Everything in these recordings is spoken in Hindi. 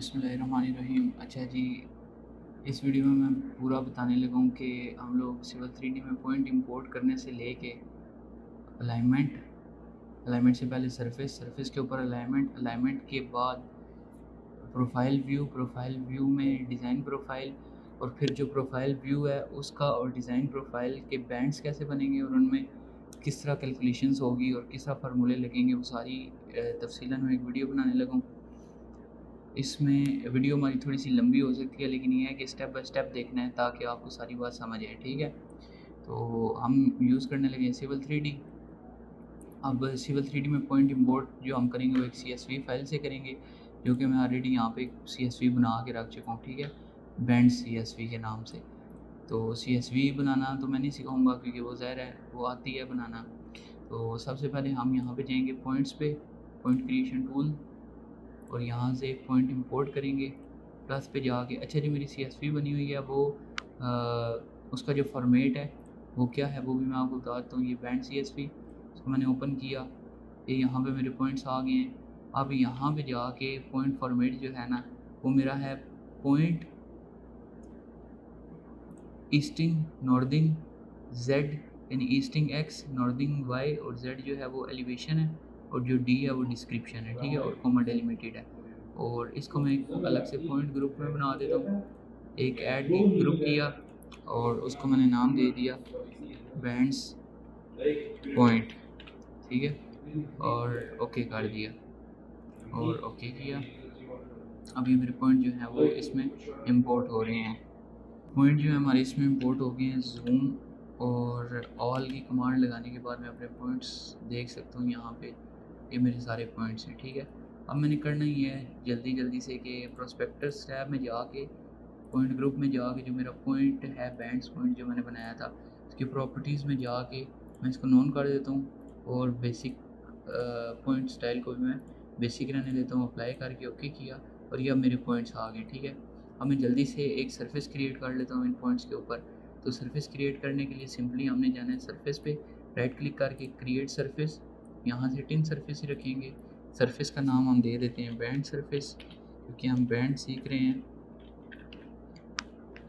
बिस्मिल्लाहिर्रहमानिर्रहीम। अच्छा जी, इस वीडियो में मैं पूरा बताने लगा हूँ कि हम लोग सिविल 3D में पॉइंट इंपोर्ट करने से लेके अलाइनमेंट, अलाइनमेंट से पहले सरफेस, सरफेस के ऊपर अलाइनमेंट, अलाइनमेंट के बाद प्रोफाइल व्यू, प्रोफाइल व्यू में डिज़ाइन प्रोफाइल, और फिर जो प्रोफाइल व्यू है उसका और डिज़ाइन प्रोफाइल के बैंड्स कैसे बनेंगे और उनमें किस तरह कैलकुलेशंस होगी और किस तरह फार्मूले लगेंगे, वो सारी तफसीलन में एक वीडियो बनाने लगा हूँ। इसमें वीडियो हमारी थोड़ी सी लंबी हो सकती है, लेकिन ये है कि स्टेप बाय स्टेप देखना है ताकि आपको सारी बात समझ आए। ठीक है, तो हम यूज़ करने लगे हैं सिविल 3D। अब सिविल 3D में पॉइंट इंपोर्ट जो हम करेंगे वो एक CSV फाइल से करेंगे, जो कि मैं ऑलरेडी यहाँ पे एक CSV बना के रख चुका हूँ। ठीक है, बैंड CSV के नाम से। तो CSV बनाना तो मैं नहीं सिखाऊंगा क्योंकि वो ज़ाहिर है वो आती है बनाना। तो सबसे पहले हम यहाँ पे जाएंगे पॉइंट्स पे, पॉइंट क्रिएशन टूल, और यहाँ से एक पॉइंट इंपोर्ट करेंगे। प्लस पे जाके अच्छा जी मेरी CSV बनी हुई है, वो उसका जो फॉर्मेट है वो क्या है वो भी मैं आपको बताता हूँ। ये बैंड CSV, उसको मैंने ओपन किया, ये यहाँ पे मेरे पॉइंट्स आ गए हैं। अब यहाँ पे जाके पॉइंट फॉर्मेट जो है ना वो मेरा है पॉइंट ईस्टिंग नॉर्दिंग जेड, यानी ईस्टिंग एक्स, नॉर्दिंग वाई, और जेड जो है वो एलिवेशन है, और जो डी है वो डिस्क्रिप्शन है। ठीक है, और कॉमा डेलिमिटेड है। और इसको मैं एक अलग से पॉइंट ग्रुप में बना देता हूँ। एक ऐड ग्रुप किया और उसको मैंने नाम दे दिया बैंड्स पॉइंट। ठीक है, और ओके कर दिया और ओके किया। अब ये मेरे पॉइंट जो है वो इसमें इंपोर्ट हो रहे हैं। पॉइंट जो है हमारे इसमें इंपोर्ट हो गए हैं। जूम और ऑल की कमांड लगाने के बाद मैं अपने पॉइंट्स देख सकता हूँ। यहाँ पे ये मेरे सारे पॉइंट्स हैं। ठीक है, अब मैंने करना ही है जल्दी जल्दी से कि प्रोस्पेक्टस टैब में जाके पॉइंट ग्रुप में जाके जो मेरा पॉइंट है बैंड्स पॉइंट जो मैंने बनाया था उसकी प्रॉपर्टीज़ में जाके मैं इसको नॉन कर देता हूँ, और बेसिक पॉइंट स्टाइल को भी मैं बेसिक रहने देता हूँ। अप्लाई करके ओके किया और ये अब मेरे पॉइंट्स आ गए। ठीक है, अब मैं जल्दी से एक सरफेस क्रिएट कर लेता हूँ इन पॉइंट्स के ऊपर। तो सरफेस क्रिएट करने के लिए सिंपली हमने जाना है सरफेस पे, राइट क्लिक करके क्रिएट सरफेस, यहाँ से टिन सरफेस ही रखेंगे। सरफेस का नाम हम दे देते हैं बैंड सरफेस, क्योंकि हम बैंड सीख रहे हैं।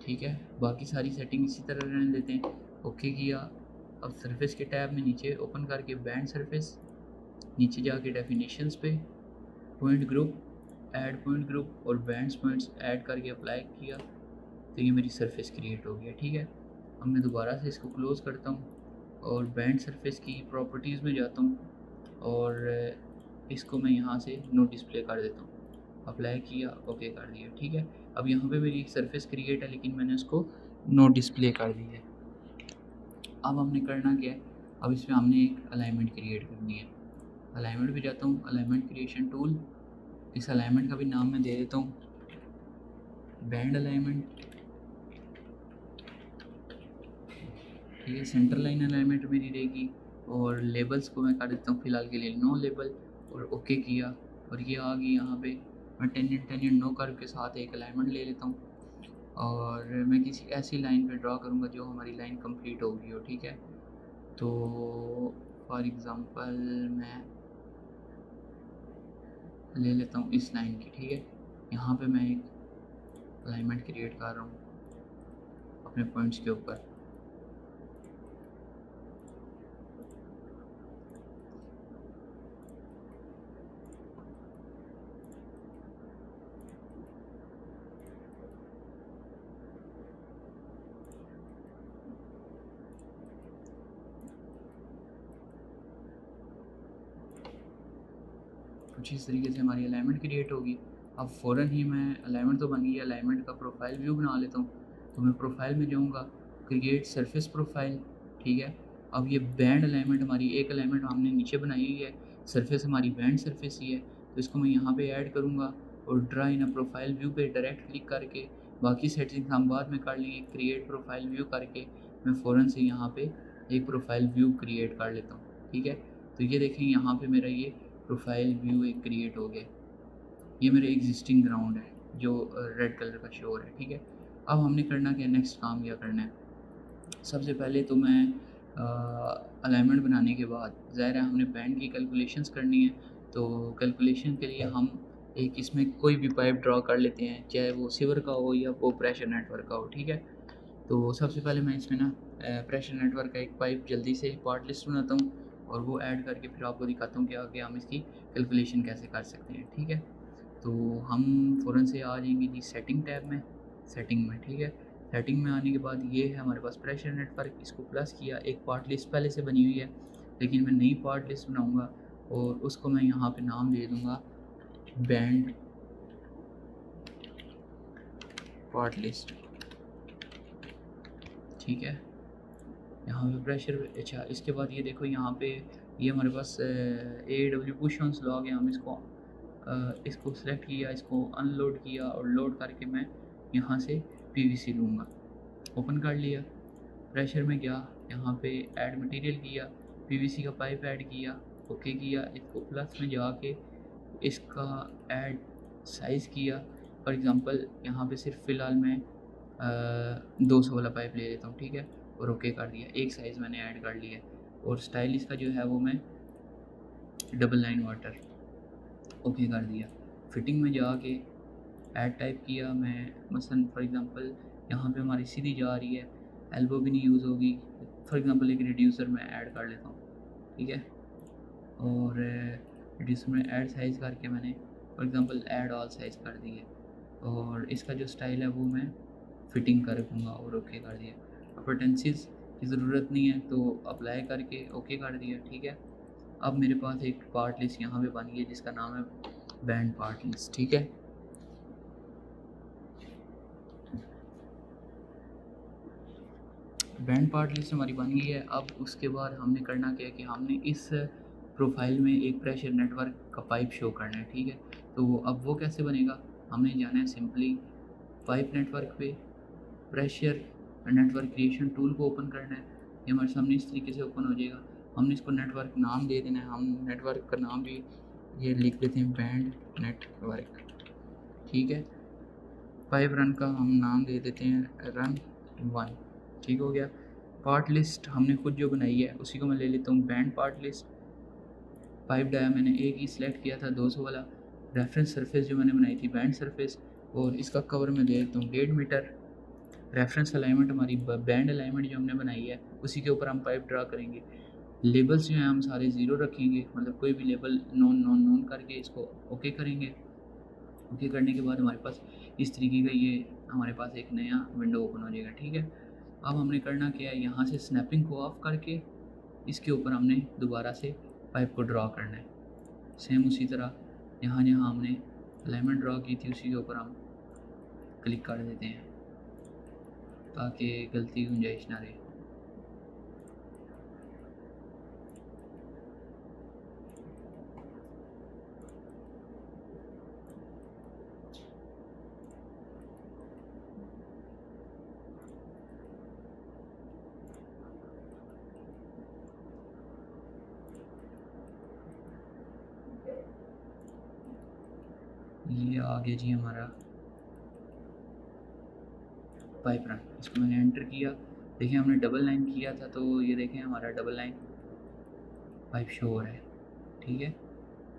ठीक है, बाकी सारी सेटिंग इसी तरह रहने देते हैं। ओके किया। अब सरफेस के टैब में नीचे ओपन करके बैंड सरफेस, नीचे जाके डेफिनेशंस पे point group, add point group और बैंड्स पॉइंट्स ऐड करके अप्लाई किया, तो ये मेरी सरफेस क्रिएट हो गया। ठीक है, अब मैं दोबारा से इसको क्लोज करता हूँ और बैंड सरफेस की प्रॉपर्टीज़ में जाता हूँ और इसको मैं यहाँ से नो डिस्प्ले कर देता हूँ। अप्लाई किया, ओके कर दिया। ठीक है, अब यहाँ पे मेरी एक सरफेस क्रिएट है लेकिन मैंने उसको नो डिस्प्ले कर दी है। अब हमने करना क्या है, अब इसमें हमने एक अलाइनमेंट क्रिएट करनी है। अलाइनमेंट पे जाता हूँ, अलाइनमेंट क्रिएशन टूल, इस अलाइनमेंट का भी नाम मैं दे देता हूँ बैंड अलाइनमेंट। ठीक है, सेंटर लाइन अलाइनमेंट मेरी रहेगी, और लेबल्स को मैं कर देता हूँ फ़िलहाल के लिए नो लेबल, और ओके किया और ये आ गई। यहाँ पे मैं टेंजेंट नो कर्व के साथ एक अलाइनमेंट ले लेता हूँ और मैं किसी ऐसी लाइन पे ड्रा करूँगा जो हमारी लाइन कंप्लीट हो गई हो। ठीक है, तो फॉर एग्ज़ाम्पल मैं ले लेता हूँ इस लाइन की। ठीक है, यहाँ पे मैं एक अलाइनमेंट क्रिएट कर रहा हूँ अपने पॉइंट्स के ऊपर। कुछ इस तरीके से हमारी अलाइनमेंट क्रिएट होगी। अब फ़ौरन ही मैं अलाइनमेंट तो बन गई है, अलाइनमेंट का प्रोफाइल व्यू बना लेता हूँ। तो मैं प्रोफाइल में जाऊँगा, क्रिएट सरफेस प्रोफाइल। ठीक है, अब ये बैंड अलाइनमेंट हमारी एक अलाइनमेंट हमने नीचे बनाई हुई है, सरफेस हमारी बैंड सरफेस ही है, तो इसको मैं यहाँ पे ऐड करूँगा और draw in a profile view पे डायरेक्ट क्लिक करके बाकी सेटिंग्स हम बाद में कर लेंगे। क्रिएट प्रोफाइल व्यू करके मैं फ़ौरन से यहाँ पे एक प्रोफाइल व्यू क्रिएट कर लेता हूँ। ठीक है, तो ये देखें यहाँ पे मेरा ये प्रोफाइल व्यू एक क्रिएट हो गया। ये मेरे एग्जिस्टिंग ग्राउंड है जो रेड कलर का शो हो रहा है। ठीक है, अब हमने करना क्या, नेक्स्ट काम क्या करना है। सबसे पहले तो मैं अलाइनमेंट बनाने के बाद ज़ाहिर है हमने बैंड की कैलकुलेशंस करनी है, तो कैलकुलेशन के लिए हम एक इसमें कोई भी पाइप ड्रा कर लेते हैं, चाहे वो सीवर का हो या वो प्रेशर नेटवर्क का हो, ठीक है। तो सबसे पहले मैं इसमें ना प्रेशर नेटवर्क का एक पाइप जल्दी से पार्ट लिस्ट बनाता हूँ और वो ऐड करके फिर आपको दिखाता हूँ कि आगे हम इसकी कैलकुलेशन कैसे कर सकते हैं, ठीक है। तो हम फ़ौरन से आ जाएंगे जी सेटिंग टैब में, सेटिंग में, ठीक है। सेटिंग में आने के बाद ये है हमारे पास प्रेशर नेटवर्क, इसको प्लस किया, एक पार्ट लिस्ट पहले से बनी हुई है, लेकिन मैं नई पार्ट लिस्ट बनाऊँगा और उसको मैं यहाँ पे नाम दे दूँगा बैंड पार्ट लिस्ट, ठीक है। यहाँ पे प्रेशर, अच्छा इसके बाद ये देखो यहाँ पे ये हमारे पास AW पुश ऑन स्लॉग है। हम इसको सेलेक्ट किया, इसको अनलोड किया और लोड करके मैं यहाँ से PVC लूँगा, ओपन कर लिया। प्रेशर में गया, यहाँ पे ऐड मटेरियल किया, PVC का पाइप ऐड किया, ओके किया। इसको प्लस में जाके इसका ऐड साइज़ किया। फॉर एग्ज़ाम्पल यहाँ पे सिर्फ फ़िलहाल मैं 200 वाला पाइप ले लेता हूँ, ठीक है, और ओके कर दिया। एक साइज़ मैंने ऐड कर लिया और स्टाइल इसका जो है वो मैं डबल लाइन वाटर ओके कर दिया। फिटिंग में जाके ऐड टाइप किया मैं, मसलन फॉर एग्ज़ाम्पल यहाँ पे हमारी सीधी जा रही है, एल्बो भी नहीं यूज़ होगी। फॉर एग्ज़ाम्पल एक रिड्यूसर मैं ऐड कर लेता हूँ, ठीक है, और रिड्यूसर में ऐड साइज़ करके मैंने for example add all size कर दिए और इसका जो स्टाइल है वो मैं फिटिंग कर दूँगा और ओके कर दिया। अपर्टेंसीज़ की ज़रूरत नहीं है तो अप्लाई करके ओके कर दिया, ठीक है। अब मेरे पास एक पार्ट लिस्ट यहाँ पे बन गई है जिसका नाम है बैंड पार्ट लिस्ट, ठीक है। बैंड पार्ट लिस्ट हमारी बन गई है। अब उसके बाद हमने करना क्या है कि हमने इस प्रोफाइल में एक प्रेशर नेटवर्क का पाइप शो करना है, ठीक है। तो अब वो कैसे बनेगा, हमने जाना है सिंपली पाइप नेटवर्क पे, प्रेशर नेटवर्क क्रिएशन टूल को ओपन करना है। ये हमारे सामने इस तरीके से ओपन हो जाएगा। हमने इसको नेटवर्क नाम दे देना है। हम नेटवर्क का नाम भी ये लिख देते हैं बैंड नेटवर्क, ठीक है। पाइप रन का हम नाम दे देते हैं रन 1, ठीक हो गया। पार्ट लिस्ट हमने खुद जो बनाई है उसी को मैं ले लेता हूँ band part list. Pipe dia मैंने एक ही सिलेक्ट किया था 200 वाला। रेफरेंस सरफेस जो मैंने बनाई थी बैंड सरफेस, और इसका कवर मैं दे देता हूँ 1.5 मीटर। रेफरेंस अलाइनमेंट हमारी बैंड अलाइनमेंट जो हमने बनाई है उसी के ऊपर हम पाइप ड्रा करेंगे। लेबल्स जो हैं हम सारे ज़ीरो रखेंगे, मतलब कोई भी लेबल नॉन नॉन नॉन करके इसको ओके करेंगे। ओके करने के बाद हमारे पास इस तरीके का ये हमारे पास एक नया विंडो ओपन हो जाएगा, ठीक है। अब हमने करना क्या है, यहाँ से स्नैपिंग को ऑफ करके इसके ऊपर हमने दोबारा से पाइप को ड्रा करना है। सेम उसी तरह यहाँ जहाँ हमने अलाइनमेंट ड्रा की थी उसी के ऊपर हम क्लिक कर देते हैं ताकि गलती गुंजाइश ना रहे। ये आ गया जी हमारा पाइप रन। इसको मैंने एंटर किया, देखिए हमने डबल लाइन किया था तो ये देखें हमारा डबल लाइन पाइप शो हो रहा है, ठीक है।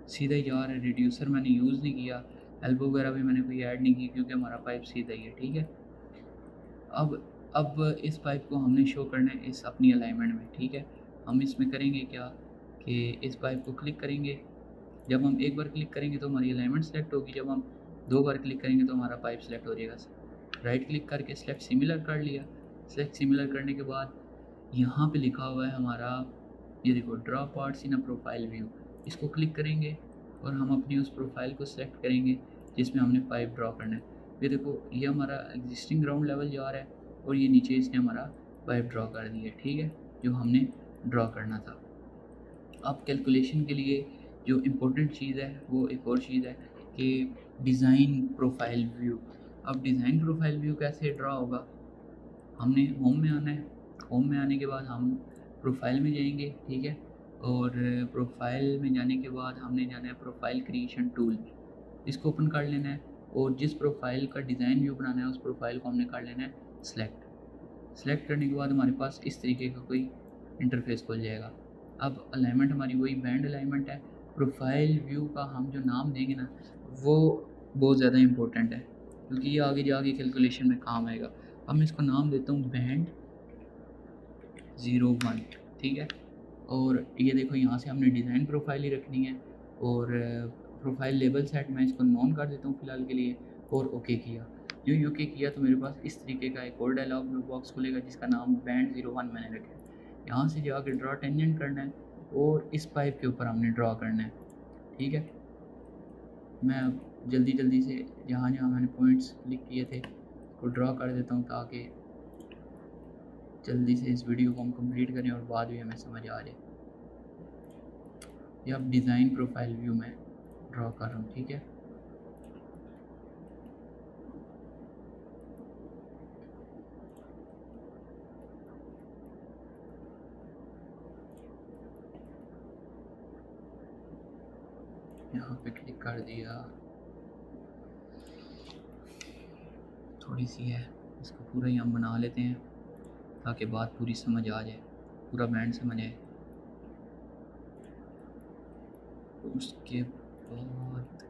सीधा ही जा रहा है, रिड्यूसर मैंने यूज़ नहीं किया, एल्बो वगैरह भी मैंने कोई ऐड नहीं की क्योंकि हमारा पाइप सीधा ही है, ठीक है। अब इस पाइप को हमने शो करना है इस अपनी अलाइनमेंट में, ठीक है। हम इसमें करेंगे क्या कि इस पाइप को क्लिक करेंगे। जब हम एक बार क्लिक करेंगे तो हमारी अलाइनमेंट सेलेक्ट होगी, जब हम 2 बार क्लिक करेंगे तो हमारा पाइप सेलेक्ट हो जाएगा। राइट क्लिक करके सेलेक्ट सिमिलर कर लिया। सेलेक्ट सिमिलर करने के बाद यहाँ पे लिखा हुआ है हमारा, ये देखो draw parts in a profile view, इसको क्लिक करेंगे और हम अपनी उस प्रोफाइल को सिलेक्ट करेंगे जिसमें हमने पाइप ड्रॉ करना है। ये देखो ये हमारा एग्जिस्टिंग ग्राउंड लेवल जा रहा है और ये नीचे इसने हमारा पाइप ड्रॉ कर दिया, ठीक है, जो हमने ड्रॉ करना था। अब कैलकुलेशन के लिए जो इम्पोर्टेंट चीज़ है वो एक और चीज़ है कि डिज़ाइन प्रोफाइल व्यू। अब डिज़ाइन प्रोफाइल व्यू कैसे ड्रा होगा, हमने होम में आना है। होम में आने के बाद हम प्रोफाइल में जाएंगे, ठीक है, और प्रोफाइल में जाने के बाद हमने जाना है प्रोफाइल क्रिएशन टूल, इसको ओपन कर लेना है और जिस प्रोफाइल का डिज़ाइन व्यू बनाना है उस प्रोफाइल को हमने कर लेना है सेलेक्ट करने के बाद हमारे पास इस तरीके का कोई इंटरफेस खुल जाएगा। अब अलाइनमेंट हमारी वही बैंड अलाइनमेंट है, प्रोफाइल व्यू का हम जो नाम देंगे ना वो बहुत ज़्यादा इम्पोर्टेंट है, क्योंकि ये आगे जाके कैलकुलेशन में काम आएगा। अब मैं इसको नाम देता हूँ बैंड 01, ठीक है। और ये देखो यहाँ से हमने डिज़ाइन प्रोफाइल ही रखनी है, और प्रोफाइल लेबल सेट मैं इसको नॉन कर देता हूँ फ़िलहाल के लिए, और ओके किया। जो ओके किया तो मेरे पास इस तरीके का एक और डायलॉग बॉक्स खुलेगा जिसका नाम बैंड 01 मैंने रखा है। यहाँ से जाके ड्रॉ टेंजेंट करना है और इस पाइप के ऊपर हमने ड्रॉ करना है, ठीक है। मैं अब जल्दी से जहाँ जहाँ मैंने पॉइंट्स क्लिक किए थे उसको ड्रॉ कर देता हूँ ताकि जल्दी से इस वीडियो को हम कंप्लीट करें और बाद में हमें समझ आ जाए। ये अब डिज़ाइन प्रोफाइल व्यू में ड्रॉ कर रहा हूँ, ठीक है। यहाँ पे क्लिक कर दिया, थोड़ी सी है, इसको पूरा ही हम बना लेते हैं ताकि बात पूरी समझ आ जाए, पूरा बैंड समझ आए। उसके बाद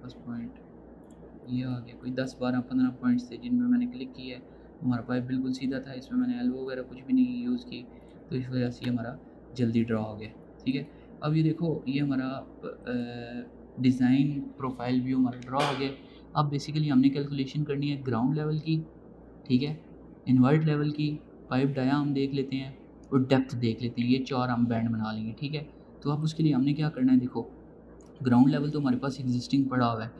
फर्स्ट पॉइंट ये आ गया, कोई 10 12 15 पॉइंट्स थे जिनमें मैंने क्लिक किया है। हमारा पाइप बिल्कुल सीधा था, इसमें मैंने एल्बो वगैरह कुछ भी नहीं यूज़ की, तो इस वजह से ये हमारा जल्दी ड्रॉ हो गया, ठीक है। अब ये देखो ये हमारा डिज़ाइन प्रोफाइल व्यू हमारा ड्रॉ हो गया। अब बेसिकली हमने कैलकुलेशन करनी है ग्राउंड लेवल की, ठीक है, इन्वर्ट लेवल की, पाइप डाया हम देख लेते हैं और डेप्थ देख लेते हैं, ये 4 हम बैंड बना लेंगे, ठीक है। तो अब उसके लिए हमने क्या करना है, देखो ग्राउंड लेवल तो हमारे पास एग्जिस्टिंग पड़ा हुआ है।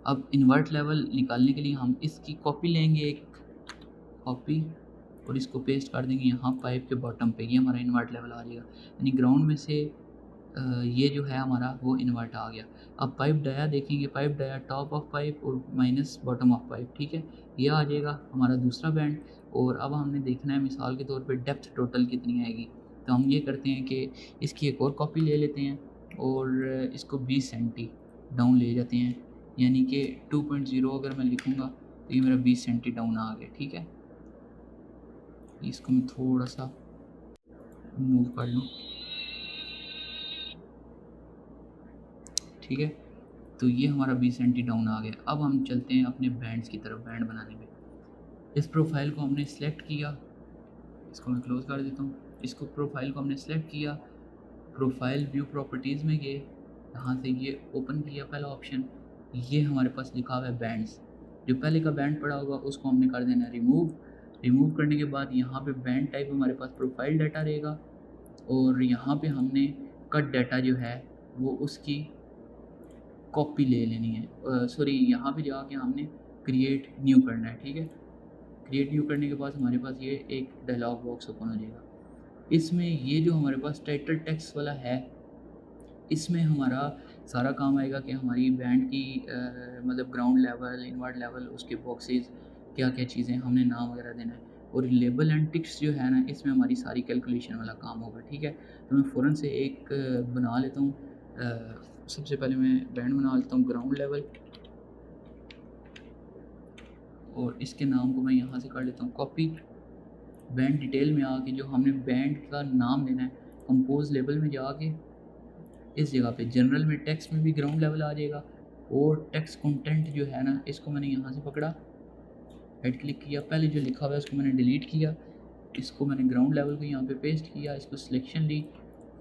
अब इन्वर्ट लेवल निकालने के लिए हम इसकी कॉपी लेंगे, एक कॉपी, और इसको पेस्ट कर देंगे यहाँ पाइप के बॉटम पे, ये हमारा इन्वर्ट लेवल आ जाएगा। यानी ग्राउंड में से ये जो है हमारा वो इन्वर्ट आ गया। अब पाइप डाया देखेंगे, pipe dia top of pipe और माइनस बॉटम ऑफ पाइप, ठीक है, ये आ जाएगा हमारा दूसरा बैंड। और अब हमने देखना है मिसाल के तौर पे डेप्थ टोटल कितनी आएगी, तो हम ये करते हैं कि इसकी एक और कॉपी ले लेते हैं और इसको 20 सेंटी डाउन ले जाते हैं, यानी कि 2.0 अगर मैं लिखूँगा तो ये मेरा 20 सेंटी डाउन आ गया, ठीक है। इसको मैं थोड़ा सा मूव कर लूँ, ठीक है। तो ये हमारा 20 सेंटी डाउन आ गया। अब हम चलते हैं अपने बैंड्स की तरफ, बैंड बनाने में। इस प्रोफाइल को हमने सेलेक्ट किया, इसको मैं क्लोज कर देता हूँ। इसको प्रोफाइल को हमने सेलेक्ट किया, प्रोफाइल व्यू प्रॉपर्टीज़ में गए, यहाँ से ये ओपन किया पहला ऑप्शन, ये हमारे पास लिखा हुआ है बैंड्स। जो पहले का बैंड पड़ा होगा उसको हमने कर देना रिमूव। रिमूव करने के बाद यहाँ पे बैंड टाइप हमारे पास प्रोफाइल डाटा रहेगा, और यहाँ पे हमने कट डाटा जो है वो उसकी कॉपी ले लेनी है, सॉरी यहाँ पे जाके हमने क्रिएट न्यू करना है, ठीक है। क्रिएट न्यू करने के बाद हमारे पास ये एक डायलॉग बॉक्स ओपन हो जाएगा। इसमें ये जो हमारे पास टाइटल टेक्स्ट वाला है, इसमें हमारा सारा काम आएगा कि हमारी बैंड की मतलब ग्राउंड लेवल, इनवर्ट लेवल, उसके बॉक्सेस, क्या क्या चीज़ें हमने नाम वगैरह देना है। और लेबल एंड टिक्स जो है ना, इसमें हमारी सारी कैलकुलेशन वाला काम होगा, ठीक है। तो मैं फ़ौरन से एक बना लेता हूँ। सबसे पहले मैं बैंड बना लेता हूँ ग्राउंड लेवल, और इसके नाम को मैं यहाँ से कर लेता हूँ कॉपी। बैंड डिटेल में आके जो हमने बैंड का नाम देना है, कंपोज लेवल में जाके इस जगह पे जनरल में टेक्स्ट में भी ग्राउंड लेवल आ जाएगा, और टेक्स्ट कंटेंट जो है ना, इसको मैंने यहाँ से पकड़ा, राइट क्लिक किया, पहले जो लिखा हुआ है उसको मैंने डिलीट किया, इसको मैंने ग्राउंड लेवल को यहाँ पे पेस्ट किया, इसको सिलेक्शन ली,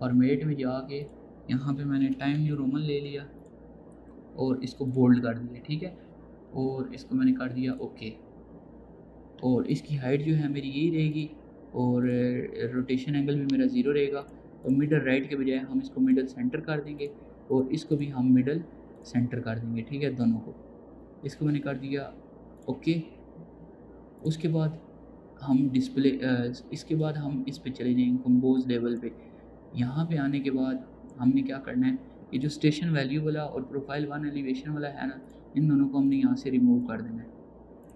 फॉर्मेट में जाके यहाँ पे मैंने टाइम न्यू रोमन ले लिया और इसको बोल्ड कर दिया, ठीक है। और इसको मैंने कर दिया ओके, और इसकी हाइट जो है मेरी यही रहेगी, और रोटेशन एंगल भी मेरा 0 रहेगा। और मिडल राइट के बजाय हम इसको मिडल सेंटर कर देंगे, और इसको भी हम मिडल सेंटर कर देंगे, ठीक है, दोनों को। इसको मैंने कर दिया ओके। उसके बाद हम डिस्प्ले इसके बाद हम इस पे चले जाएंगे कंपोज लेवल पे। यहाँ पे आने के बाद हमने क्या करना है, ये जो स्टेशन वैल्यू वाला और प्रोफाइल वन एलिवेशन वाला है ना, इन दोनों को हमने यहाँ से रिमूव कर देना है,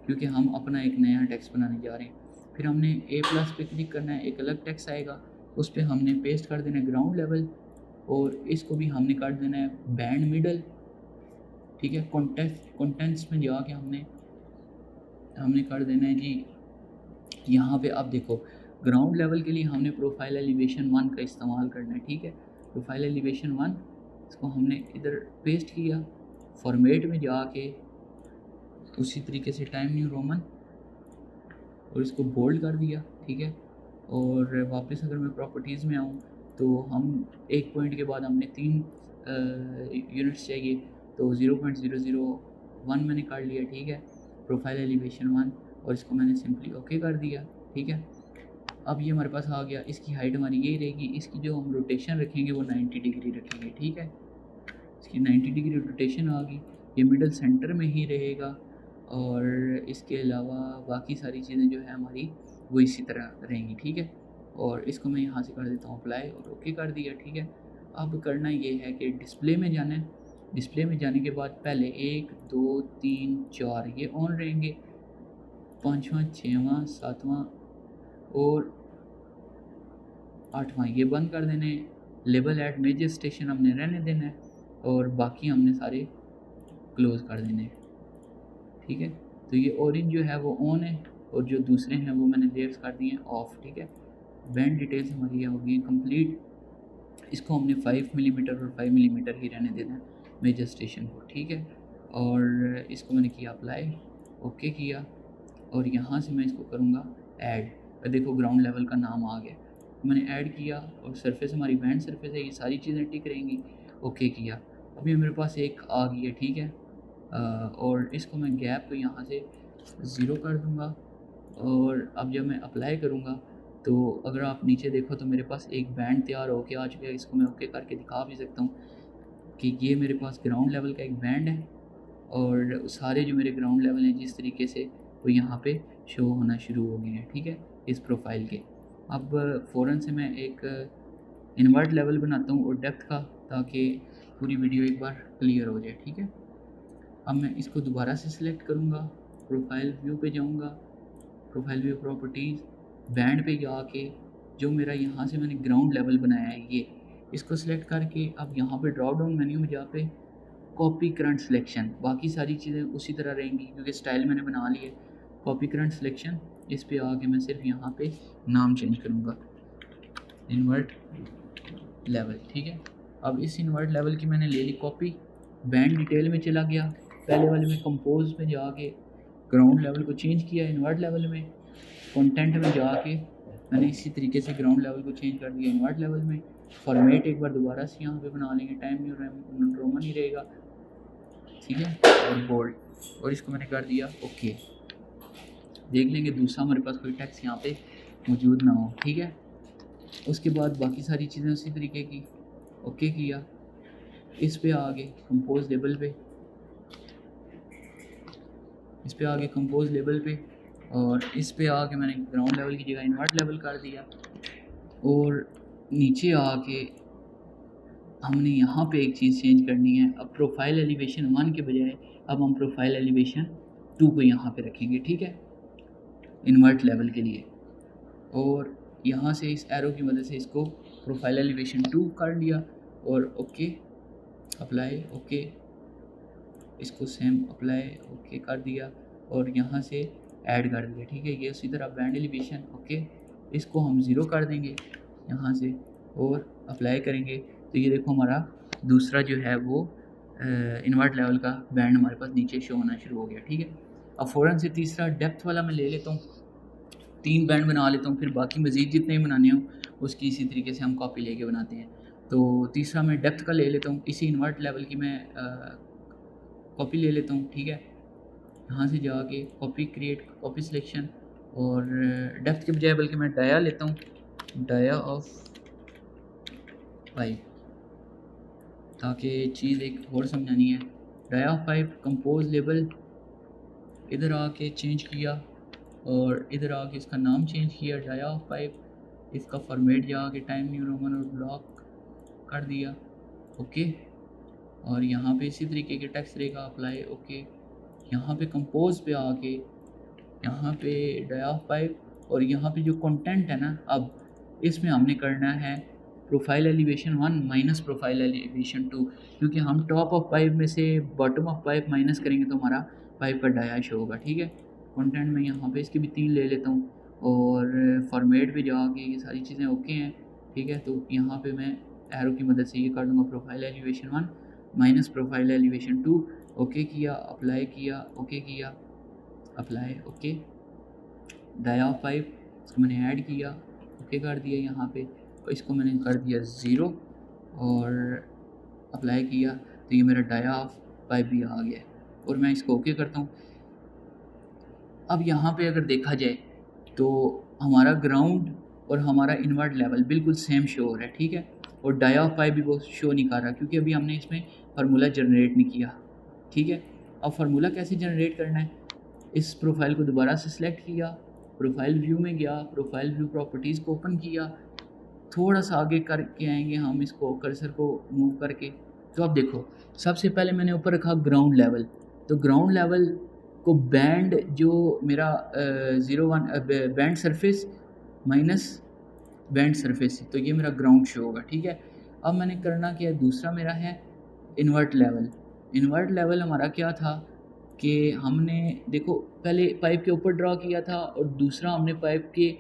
क्योंकि हम अपना एक नया टेक्स्ट बनाने जा रहे हैं। फिर हमने A+ पे क्लिक करना है, एक अलग टेक्स्ट आएगा, उस पर हमने पेस्ट कर देना है ग्राउंड लेवल, और इसको भी हमने कर देना है बैंड मिडल, ठीक है। कंटेंट्स में जाके हमने कर देना है जी यहाँ पे। अब देखो ग्राउंड लेवल के लिए हमने प्रोफाइल एलिवेशन 1 का इस्तेमाल करना है, ठीक है। प्रोफाइल एलिवेशन 1 इसको हमने इधर पेस्ट किया, फॉर्मेट में जाके उसी तरीके से टाइम न्यू रोमन और इसको बोल्ड कर दिया, ठीक है। और वापस अगर मैं प्रॉपर्टीज़ में आऊँ तो हम एक पॉइंट के बाद हमने 3 यूनिट्स चाहिए, तो 0.001 मैंने कर लिया, ठीक है, प्रोफाइल एलिवेशन 1, और इसको मैंने सिंपली ओके कर दिया, ठीक है। अब ये हमारे पास आ गया, इसकी हाइट हमारी यही रहेगी, इसकी जो हम रोटेशन रखेंगे वो 90 डिग्री रखेंगे, ठीक है। इसकी 90 डिग्री रोटेशन आ गई, ये मिडल सेंटर में ही रहेगा, और इसके अलावा बाकी सारी चीज़ें जो है हमारी वो इसी तरह रहेंगी, ठीक है। और इसको मैं यहाँ से कर देता हूँ अप्लाई और ओके कर दिया, ठीक है। अब करना ये है कि डिस्प्ले में जाना है, डिस्प्ले में जाने के बाद पहले 1 2 3 4 ये ऑन रहेंगे, 5वां 6वां 7वां और 8वां ये बंद कर देने, लेबल एट मेजर स्टेशन हमने रहने देना है, और बाकी हमने सारे क्लोज़ कर देने, ठीक है। तो ये ऑरेंज जो है वो ऑन है, और जो दूसरे हैं वो मैंने लेयर्स कर दिए हैं ऑफ, ठीक है। बैंड डिटेल्स हमारी हो गई कंप्लीट, इसको हमने 5 मिलीमीटर और 5 मिलीमीटर ही रहने देना है मेजर स्टेशन को, ठीक है। और इसको मैंने किया अप्लाई, ओके किया, और यहाँ से मैं इसको करूँगा ऐड, देखो ग्राउंड लेवल का नाम आ गया, मैंने ऐड किया, और सरफेस हमारी बैंड सरफेस है, ये सारी चीज़ें टिक रहेंगी, ओके किया। अभी मेरे पास एक आ गई है, ठीक है। और इसको मैं गैप को यहाँ से 0 कर दूँगा, और अब जब मैं अप्लाई करूँगा तो अगर आप नीचे देखो तो मेरे पास एक बैंड तैयार होके आ चुका है, इसको मैं ओके करके दिखा भी सकता हूँ कि ये मेरे पास ग्राउंड लेवल का एक बैंड है, और सारे जो मेरे ग्राउंड लेवल हैं जिस तरीके से वो यहाँ पे शो होना शुरू हो गए हैं, ठीक है, इस प्रोफाइल के। अब फ़ौरन से मैं एक इन्वर्ट लेवल बनाता हूँ और डेप्थ का, ताकि पूरी वीडियो एक बार क्लियर हो जाए, ठीक है। अब मैं इसको दोबारा से सिलेक्ट करूँगा, प्रोफाइल व्यू पे जाऊँगा, प्रोफाइल व्यू प्रॉपर्टीज़, बैंड पे जाके जो मेरा यहाँ से मैंने ग्राउंड लेवल बनाया है ये, इसको सिलेक्ट करके अब यहाँ पे ड्रॉप डाउन मेन्यू में जा पे कॉपी करंट सिलेक्शन, बाकी सारी चीज़ें उसी तरह रहेंगी क्योंकि स्टाइल मैंने बना ली है। कॉपी करंट सिलेक्शन, इस पे आके मैं सिर्फ यहाँ पे नाम चेंज करूँगा, इन्वर्ट लेवल, ठीक है। अब इस इन्वर्ट लेवल की मैंने ले ली कॉपी, बैंड डिटेल में चला गया, पहले वाले में कंपोज में जाके ग्राउंड लेवल को चेंज किया, इन्वर्ट लेवल में कंटेंट में जाके मैंने इसी तरीके से ग्राउंड लेवल को चेंज कर दिया इन्वर्ट लेवल में। फॉर्मेट एक बार दोबारा से यहाँ पे बना लेंगे, टाइम न्यू रोमन ही रहेगा, ठीक है, और बोल्ड, और इसको मैंने कर दिया ओके। देख लेंगे दूसरा हमारे पास कोई टेक्स्ट यहाँ पे मौजूद ना हो, ठीक है। उसके बाद बाकी सारी चीज़ें उसी तरीके की, ओके किया। इस पे आगे कंपोज लेवल पे, इस पे आगे कंपोज लेवल पे, और इस पे आके मैंने ग्राउंड लेवल की जगह इन्वर्ट लेवल कर दिया, और नीचे आके हमने यहाँ पे एक चीज़ चेंज करनी है। अब प्रोफाइल एलिवेशन 1 के बजाय अब हम प्रोफाइल एलिवेशन 2 को यहाँ पे रखेंगे, ठीक है, इन्वर्ट लेवल के लिए। और यहाँ से इस एरो की मदद से इसको प्रोफाइल एलिवेशन 2 कर लिया, और ओके अप्लाई, ओके, इसको सेम अप्लाई ओके कर दिया, और यहाँ से ऐड कर दिया, ठीक है। ये उसी तरह बैंड एलिवेशन ओके, इसको हम 0 कर देंगे यहाँ से और अप्लाई करेंगे, तो ये देखो हमारा दूसरा जो है वो इन्वर्ट लेवल का बैंड हमारे पास नीचे शो होना शुरू हो गया, ठीक है। अब फ़ौरन से तीसरा डेप्थ वाला मैं ले लेता हूँ, 3 बैंड बना लेता हूँ, फिर बाकी मज़ीद जितने भी बनाने हों उसकी इसी तरीके से हम कॉपी लेके बनाते हैं। तो तीसरा मैं डेप्थ का ले लेता हूँ, इसी इन्वर्ट लेवल की मैं कॉपी ले लेता हूँ, ठीक है। यहाँ से जाके कॉपी क्रिएट, कॉपी सिलेक्शन, और डेप्थ के बजाय बल्कि मैं डाया लेता हूँ, डाया ऑफ 5, ताकि चीज़ एक और समझानी है। डाया ऑफ 5 कंपोज लेवल, इधर आके चेंज किया, और इधर आके इसका नाम चेंज किया डाया ऑफ 5, इसका फॉर्मेट जाके टाइम न्यू रोमन और ब्लॉक कर दिया, ओके। और यहाँ पे इसी तरीके के टेक्स्ट रहेगा, अप्लाई ओके। यहाँ पे कंपोज पे आके यहाँ पे डाया ऑफ 5, और यहाँ पे जो कंटेंट है ना, अब इसमें हमने करना है profile elevation 1 minus profile elevation 2, क्योंकि हम टॉप ऑफ 5 में से बॉटम ऑफ 5 माइनस करेंगे तो हमारा 5 का डाया शो होगा, ठीक है। कंटेंट में यहाँ पे इसके भी 3 ले लेता हूँ, और फॉर्मेट पे जाके ये सारी चीज़ें ओके हैं, ठीक है। तो यहाँ पे मैं एरो की मदद से ये कर दूंगा profile elevation 1 minus profile elevation 2, okay किया, अप्लाई किया, ओके किया, अप्लाई, ओके, डाया ऑफ 5 इसको मैंने ऐड किया, ओके कर दिया यहाँ पे, और इसको मैंने कर दिया 0 और अप्लाई किया, तो ये मेरा डाया ऑफ 5 भी आ गया और मैं इसको ओके करता हूँ। अब यहाँ पे अगर देखा जाए तो हमारा ग्राउंड और हमारा इनवर्ट लेवल बिल्कुल सेम शो हो रहा है, ठीक है, और डाया ऑफ 5 भी वो शो नहीं कर रहा क्योंकि अभी हमने इसमें फार्मूला जनरेट नहीं किया, ठीक है। अब फार्मूला कैसे जनरेट करना है, इस प्रोफाइल को दोबारा से सिलेक्ट किया, प्रोफाइल व्यू में गया, प्रोफाइल व्यू प्रॉपर्टीज़ को ओपन किया, थोड़ा सा आगे करके आएंगे हम इसको कर्सर को मूव करके, तो अब देखो सबसे पहले मैंने ऊपर रखा ग्राउंड लेवल, तो ग्राउंड लेवल को बैंड जो मेरा 01 band surface minus band surface, तो ये मेरा ग्राउंड शो होगा, ठीक है। अब मैंने करना क्या, दूसरा मेरा है इन्वर्ट लेवल। इन्वर्ट लेवल हमारा क्या था कि हमने देखो पहले पाइप के ऊपर ड्रा किया था और दूसरा हमने पाइप के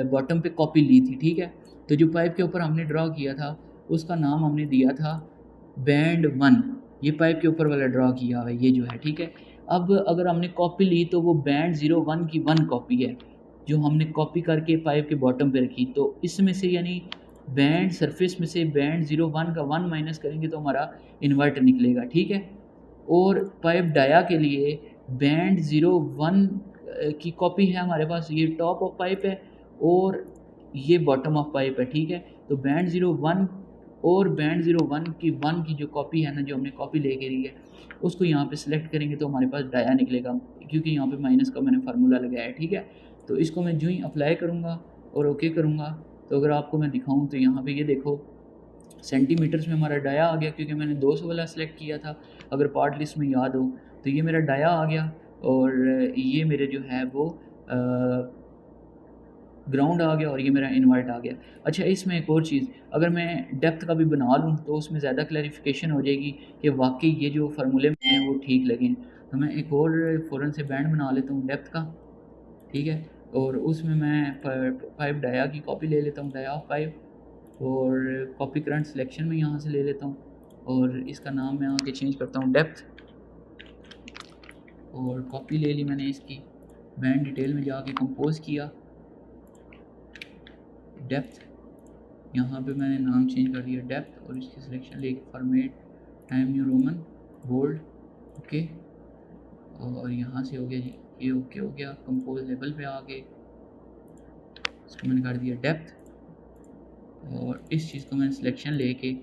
बॉटम पे कॉपी ली थी, ठीक है। तो जो पाइप के ऊपर हमने ड्रा किया था उसका नाम हमने दिया था बैंड 1, ये पाइप के ऊपर वाला ड्रा किया हुआ है ये जो है, ठीक है। अब अगर हमने कॉपी ली तो वो बैंड 01 की 1 कॉपी है जो हमने कॉपी करके पाइप के बॉटम पे रखी, तो इसमें से यानी बैंड सरफेस में से बैंड 01 का 1 माइनस करेंगे तो हमारा इन्वर्ट निकलेगा, ठीक है। और पाइप डाया के लिए बैंड 01 की कॉपी है हमारे पास, ये टॉप ऑफ पाइप है और ये बॉटम ऑफ पाइप है, ठीक है। तो बैंड 01 और बैंड 01 की 1 की जो कॉपी है ना, जो हमने कॉपी लेके ली है उसको यहाँ पे सिलेक्ट करेंगे तो हमारे पास डाया निकलेगा क्योंकि यहाँ पे माइनस का मैंने फार्मूला लगाया है, ठीक है। तो इसको मैं जो ही अप्लाई करूँगा और ओके करूँगा तो अगर आपको मैं दिखाऊँ तो यहाँ पे ये देखो सेंटीमीटर्स में हमारा डाया आ गया क्योंकि मैंने 200 वाला सेलेक्ट किया था, अगर पार्ट लिस्ट में याद हो तो ये मेरा डाया आ गया और ये मेरे जो है वो ग्राउंड आ गया और ये मेरा इन्वर्ट आ गया। अच्छा, इसमें एक और चीज़, अगर मैं डेप्थ का भी बना लूँ तो उसमें ज़्यादा क्लैरिफिकेशन हो जाएगी कि वाकई ये जो फार्मूले में हैं वो ठीक लगें। तो मैं एक और फ़ौरन से बैंड बना लेता हूँ डेप्थ का, ठीक है, और उसमें मैं 5 डाया की कॉपी ले लेता हूँ, डाया ऑफ 5, और कॉपी करंट सिलेक्शन में यहाँ से ले लेता हूँ और इसका नाम मैं आके चेंज करता हूँ डेप्थ, और कॉपी ले ली मैंने इसकी, बैंड डिटेल में जाके कंपोज किया, डेप्थ, यहाँ पे मैंने नाम चेंज कर दिया डेप्थ और इसकी सिलेक्शन लेके format Times New Roman bold, okay, और यहाँ से हो गया जी ये ओके हो गया। कंपोज लेवल पे आ गए, इसको मैंने कर दिया डेप्थ और इस चीज़ को मैंने सिलेक्शन लेके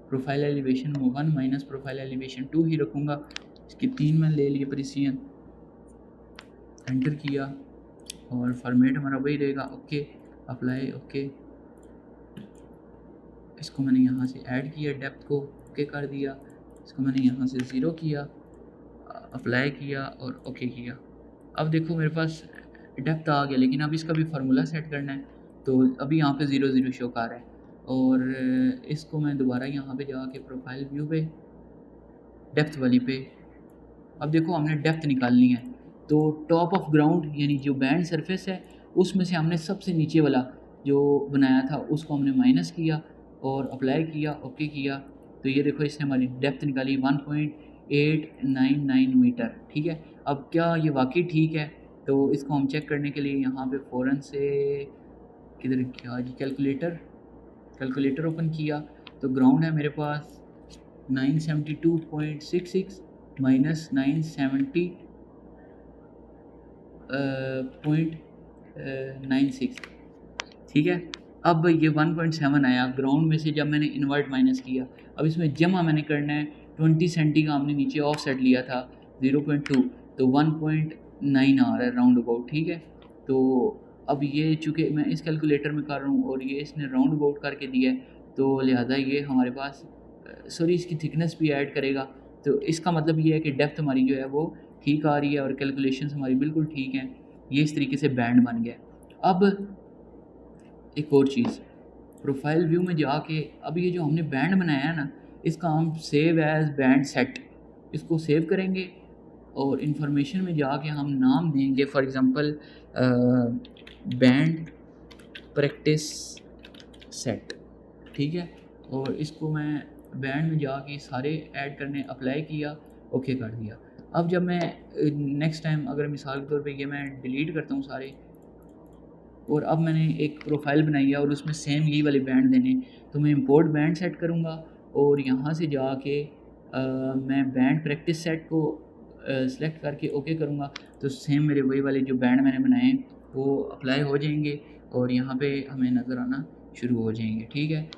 profile elevation 1 minus profile elevation 2 ही रखूँगा। इसकी 3 मैंने ले लिए प्रिसीजन, एंटर किया और फॉर्मेट हमारा वही रहेगा, ओके, अप्लाई, ओके, इसको मैंने यहाँ से ऐड किया, डेप्थ को ओके कर दिया, इसको मैंने यहाँ से 0 किया, अप्लाई किया और ओके किया। अब देखो मेरे पास डेप्थ आ गया, लेकिन अब इसका भी फार्मूला सेट करना है तो अभी यहाँ पे 0 0 शो कर रहा है और इसको मैं दोबारा यहाँ पे जाके प्रोफाइल व्यू पे डेप्थ वाली पे, अब देखो हमने डेप्थ निकालनी है तो टॉप ऑफ ग्राउंड यानी जो बैंड सरफेस है उसमें से हमने सबसे नीचे वाला जो बनाया था उसको हमने माइनस किया और अप्लाई किया, ओके किया, तो ये देखो इसने हमारी डेप्थ निकाली 1.899 मीटर, ठीक है। अब क्या ये वाकई ठीक है, तो इसको हम चेक करने के लिए यहाँ पे फ़ौरन से किधर किया जी, कैलकुलेटर ओपन किया तो ग्राउंड है मेरे पास 972.66 माइनस 970.96, ठीक है। अब ये 1.7 आया ग्राउंड में से जब मैंने इन्वर्ट माइनस किया, अब इसमें जमा मैंने करना है 20 सेंटी का हमने नीचे ऑफ सेट लिया था 0.2, तो 1.9 आ रहा है राउंड अबाउट, ठीक है। तो अब ये चूँकि मैं इस कैलकुलेटर में कर रहा हूँ और ये इसने राउंड अबाउट करके दिया है तो लिहाजा ये हमारे पास सॉरी इसकी थिकनेस भी ऐड करेगा, तो इसका मतलब ये है कि डेप्थ हमारी जो है वो ठीक आ रही है और कैलकुलेशंस हमारी बिल्कुल ठीक हैं। ये इस तरीके से बैंड बन गया। अब एक और चीज़, प्रोफाइल व्यू में जाके अब ये जो हमने बैंड बनाया है ना इसका हम सेव एज बैंड सेट, इसको सेव करेंगे और इन्फॉर्मेशन में जाके हम नाम देंगे for example band practice set, ठीक है। और इसको मैं बैंड में जाके सारे ऐड करने अप्लाई किया, ओके कर दिया। अब जब मैं नेक्स्ट टाइम अगर मिसाल के तौर पे ये मैं डिलीट करता हूँ सारे, और अब मैंने एक प्रोफाइल बनाई है और उसमें सेम यही वाले बैंड देने, तो मैं इंपोर्ट बैंड सेट करूँगा और यहाँ से जाके मैं बैंड प्रैक्टिस सेट को सेलेक्ट करके ओके करूँगा, तो सेम मेरे वही वाले जो बैंड मैंने बनाए वो अप्लाई हो जाएंगे और यहाँ पे हमें नज़र आना शुरू हो जाएंगे। ठीक है,